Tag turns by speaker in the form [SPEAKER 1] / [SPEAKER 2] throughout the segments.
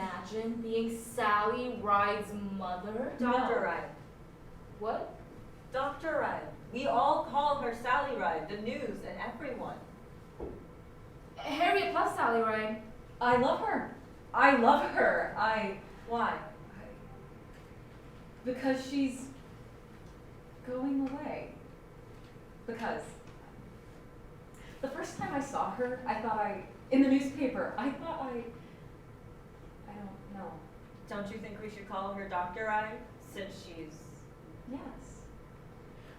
[SPEAKER 1] imagine being Sally Ride's mother?
[SPEAKER 2] Dr. Ride.
[SPEAKER 1] What?
[SPEAKER 2] Dr. Ride. We all call her Sally Ride, the news and everyone.
[SPEAKER 1] Harriet plus Sally Ride.
[SPEAKER 3] I love her. I love her.
[SPEAKER 2] Why?
[SPEAKER 3] Because she's going away. Because the first time I saw her, in the newspaper, I don't know.
[SPEAKER 2] Don't you think we should call her Dr. Ride, since she's...
[SPEAKER 3] Yes.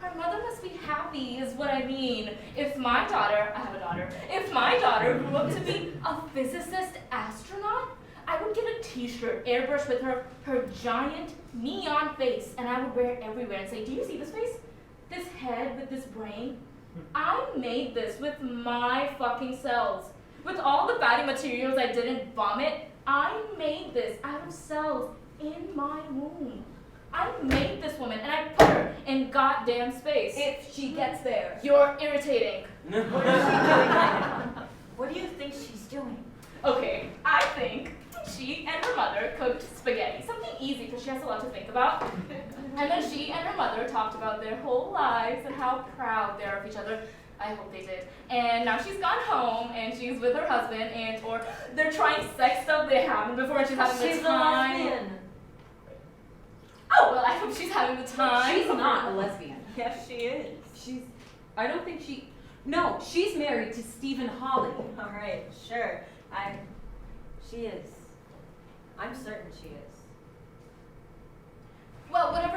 [SPEAKER 1] Her mother must be happy, is what I mean. If my daughter, I have a daughter, if my daughter grew up to be a physicist astronaut, I would get a t-shirt airbrushed with her giant neon face, and I would wear it everywhere and say, do you see this face? This head with this brain? I made this with my fucking cells. With all the fatty materials I didn't vomit, I made this out of cells in my womb. I made this woman, and I put her in goddamn space.
[SPEAKER 3] If she gets there.
[SPEAKER 1] You're irritating.
[SPEAKER 2] What is she doing right now? What do you think she's doing?
[SPEAKER 1] Okay, I think she and her mother cooked spaghetti. Something easy, because she has a lot to think about. And then she and her mother talked about their whole lives and how proud they are of each other. I hope they did. And now she's gone home, and she's with her husband, or they're trying sex stuff they haven't before, and she's having the time.
[SPEAKER 2] She's a lesbian.
[SPEAKER 1] Oh, well, I hope she's having the time.
[SPEAKER 3] She's not a lesbian.
[SPEAKER 2] Yes, she is.
[SPEAKER 3] No, she's married to Stephen Hawley.
[SPEAKER 2] All right, sure. She is. I'm certain she is.
[SPEAKER 1] Well, whatever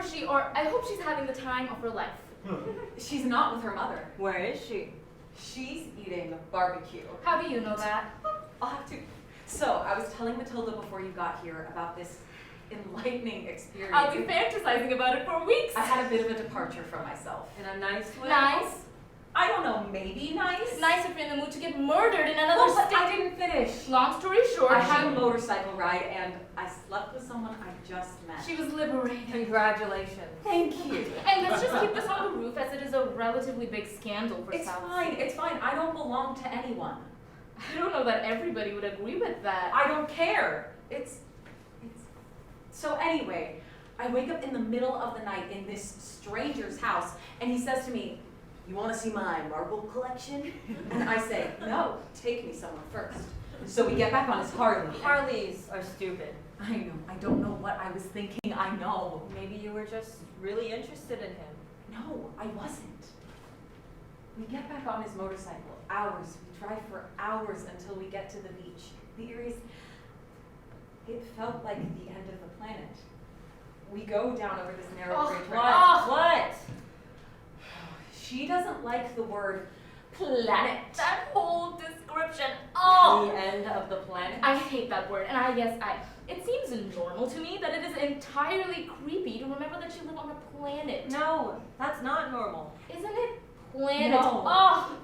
[SPEAKER 1] I hope she's having the time of her life.
[SPEAKER 3] She's not with her mother.
[SPEAKER 2] Where is she?
[SPEAKER 3] She's eating barbecue.
[SPEAKER 1] How do you know that?
[SPEAKER 3] I'll have to. So, I was telling Matilda before you got here about this enlightening experience.
[SPEAKER 1] I'll be fantasizing about it for weeks.
[SPEAKER 3] I had a bit of a departure from myself.
[SPEAKER 2] In a nice way?
[SPEAKER 1] Nice.
[SPEAKER 3] I don't know, maybe nice?
[SPEAKER 1] Nice if you're in the mood to get murdered in another
[SPEAKER 3] Oh, but
[SPEAKER 1] state.
[SPEAKER 3] I didn't finish.
[SPEAKER 1] Long story short,
[SPEAKER 3] I had a motorcycle ride and I slept with someone I just met.
[SPEAKER 1] she was liberated.
[SPEAKER 2] Congratulations.
[SPEAKER 3] Thank you.
[SPEAKER 1] And let's just keep this on the roof, as it is a relatively big scandal for
[SPEAKER 3] It's
[SPEAKER 1] South
[SPEAKER 3] fine,
[SPEAKER 1] Sea.
[SPEAKER 3] it's fine. I don't belong to anyone.
[SPEAKER 1] I don't know that everybody would agree with that.
[SPEAKER 3] I don't care. So anyway, I wake up in the middle of the night in this stranger's house, and he says to me, "You want to see my marble collection?" And I say, "No, take me somewhere first." So we get back on his Harley.
[SPEAKER 2] Harleys are stupid.
[SPEAKER 3] I know, I don't know what I was thinking, I know.
[SPEAKER 2] Maybe you were just really interested in him.
[SPEAKER 3] No, I wasn't. We get back on his motorcycle, hours. We drive for hours until we get to the beach. The Erie's, it felt like the end of the planet. We go down over this narrow
[SPEAKER 1] Oh,
[SPEAKER 3] bridge.
[SPEAKER 1] what?
[SPEAKER 2] What?
[SPEAKER 3] She doesn't like the word planet.
[SPEAKER 1] That whole description. Oh!
[SPEAKER 2] The end of the planet?
[SPEAKER 1] I hate that word, and it seems normal to me that it is entirely creepy to remember that you live on a planet.
[SPEAKER 2] No, that's not normal.
[SPEAKER 1] Isn't it? Planet.
[SPEAKER 3] No.
[SPEAKER 1] Oh!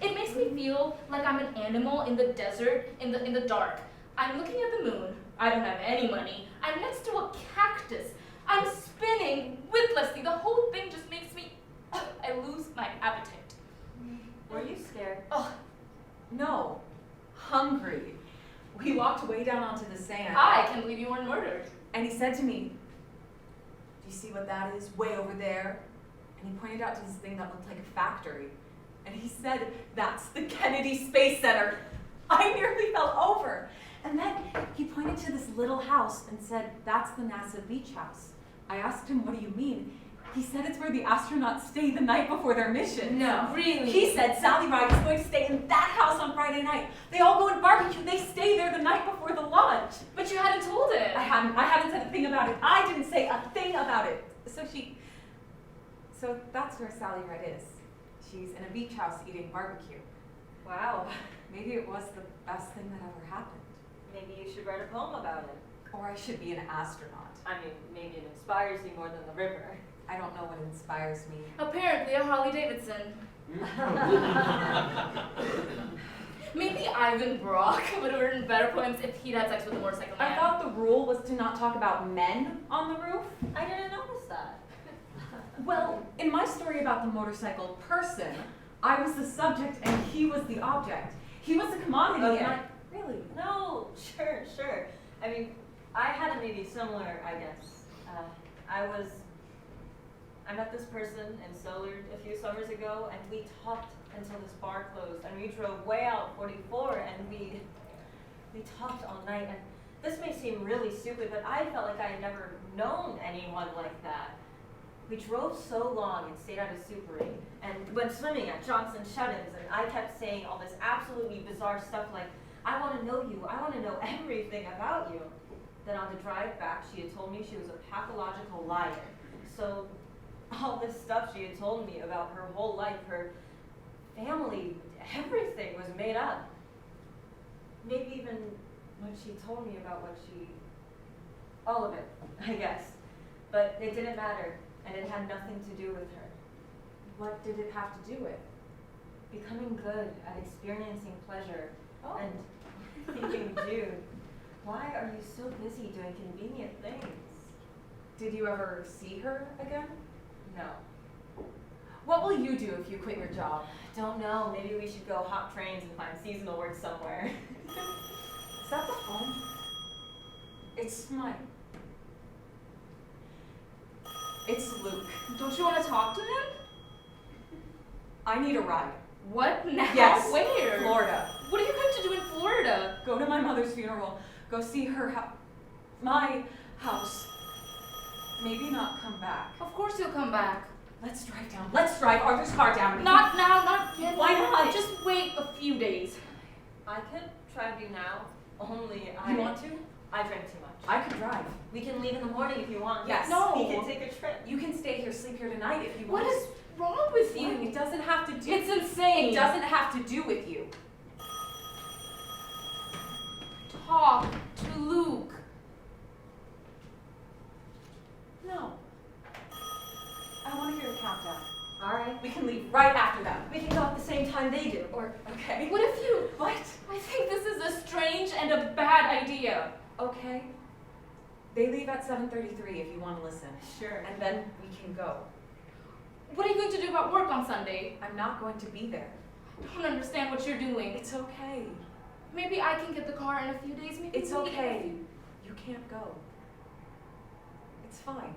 [SPEAKER 1] It makes me feel like I'm an animal in the desert, in the dark. I'm looking at the moon. I don't have any money. I'm next to a cactus. I'm spinning witlessly. The whole thing just makes me... I lose my appetite.
[SPEAKER 2] Were you scared?
[SPEAKER 1] Oh,
[SPEAKER 3] No, hungry. We walked way down onto the sand.
[SPEAKER 1] I can't believe you weren't murdered.
[SPEAKER 3] And he said to me, "Do you see what that is way over there?" And he pointed out to this thing that looked like a factory. And he said, "That's the Kennedy Space Center." I nearly fell over. And then he pointed to this little house and said, "That's the NASA beach house." I asked him, "What do you mean?" He said it's where the astronauts stay the night before their mission.
[SPEAKER 1] No, really?
[SPEAKER 3] He said Sally Ride is going to stay in that house on Friday night. They all go and barbecue. They stay there the night before the launch.
[SPEAKER 1] But you hadn't told it.
[SPEAKER 3] I hadn't said a thing about it. I didn't say a thing about it. So that's where Sally Ride is. She's in a beach house eating barbecue.
[SPEAKER 2] Wow.
[SPEAKER 3] Maybe it was the best thing that ever happened.
[SPEAKER 2] Maybe you should write a poem about it.
[SPEAKER 3] Or I should be an astronaut.
[SPEAKER 2] I mean, maybe it inspires you more than the river.
[SPEAKER 3] I don't know what inspires me.
[SPEAKER 1] Apparently a Harley Davidson. Maybe Ivan Brock would have written better poems if he'd had sex with a motorcycle man.
[SPEAKER 3] I thought the rule was to not talk about men on the roof.
[SPEAKER 2] I didn't notice that.
[SPEAKER 3] Well, in my story about the motorcycle person, I was the subject and he was the object. He was the commodity.
[SPEAKER 2] Okay.
[SPEAKER 3] And really?
[SPEAKER 2] No, sure. I mean, maybe similar, I guess. I met this person in Solar a few summers ago, and we talked until this bar closed, and we drove way out 44, and we talked all night. And this may seem really stupid, but I felt like I had never known anyone like that. We drove so long and stayed out of Super 8, and went swimming at Johnson Shut-ins, and I kept saying all this absolutely bizarre stuff like, I want to know you, I want to know everything about you. Then on the drive back, she had told me she was a pathological liar. So all this stuff she had told me about her whole life, her family, everything was made up. Maybe even what she told me about all of it, I guess. But it didn't matter, and it had nothing to do with her.
[SPEAKER 3] What did it have to do with?
[SPEAKER 2] Becoming good at experiencing pleasure
[SPEAKER 3] Oh.
[SPEAKER 2] and thinking, dude, why are you so busy doing convenient things?
[SPEAKER 3] Did you ever see her again?
[SPEAKER 2] No.
[SPEAKER 3] What will you do if you quit your job?
[SPEAKER 2] Don't know, maybe we should go hop trains and find seasonal work somewhere.
[SPEAKER 3] Is that the phone? It's mine. It's Luke.
[SPEAKER 1] Don't you want to talk to him?
[SPEAKER 3] I need a ride.
[SPEAKER 1] What now?
[SPEAKER 3] Yes.
[SPEAKER 1] Where?
[SPEAKER 3] Florida.
[SPEAKER 1] What are you going to do in Florida?
[SPEAKER 3] Go to my mother's funeral. Go see her my house. Maybe not come back.
[SPEAKER 1] Of course you'll come back.
[SPEAKER 3] Let's drive down. Let's drive Arthur's car down.
[SPEAKER 1] Not now, not yet.
[SPEAKER 3] Why not?
[SPEAKER 1] Just wait a few days.
[SPEAKER 2] I could try to now, only
[SPEAKER 3] You want to?
[SPEAKER 2] I drank too much.
[SPEAKER 3] I could drive.
[SPEAKER 2] We can leave in the morning if you want.
[SPEAKER 3] Yes.
[SPEAKER 1] No.
[SPEAKER 2] We can take a trip.
[SPEAKER 3] You can stay here, sleep here tonight if you want.
[SPEAKER 1] What is wrong with
[SPEAKER 3] you?
[SPEAKER 1] you?
[SPEAKER 3] It doesn't have to do.
[SPEAKER 1] It's insane.
[SPEAKER 3] It doesn't have to do with you.
[SPEAKER 1] Talk to Luke.
[SPEAKER 3] No. I want to hear the countdown.
[SPEAKER 2] All right.
[SPEAKER 3] We can leave right after that.
[SPEAKER 2] We can go at the same time they do.
[SPEAKER 3] Or okay.
[SPEAKER 1] What if you?
[SPEAKER 3] What?
[SPEAKER 1] I think this is a strange and a bad idea.
[SPEAKER 3] Okay. They leave at 7:33 if you want to listen.
[SPEAKER 2] Sure.
[SPEAKER 3] And then we can go.
[SPEAKER 1] What are you going to do about work on Sunday?
[SPEAKER 3] I'm not going to be there.
[SPEAKER 1] I don't understand what you're doing.
[SPEAKER 3] It's okay.
[SPEAKER 1] Maybe I can get the car in a few days. Maybe
[SPEAKER 3] It's
[SPEAKER 1] we-
[SPEAKER 3] okay. You can't go. It's fine.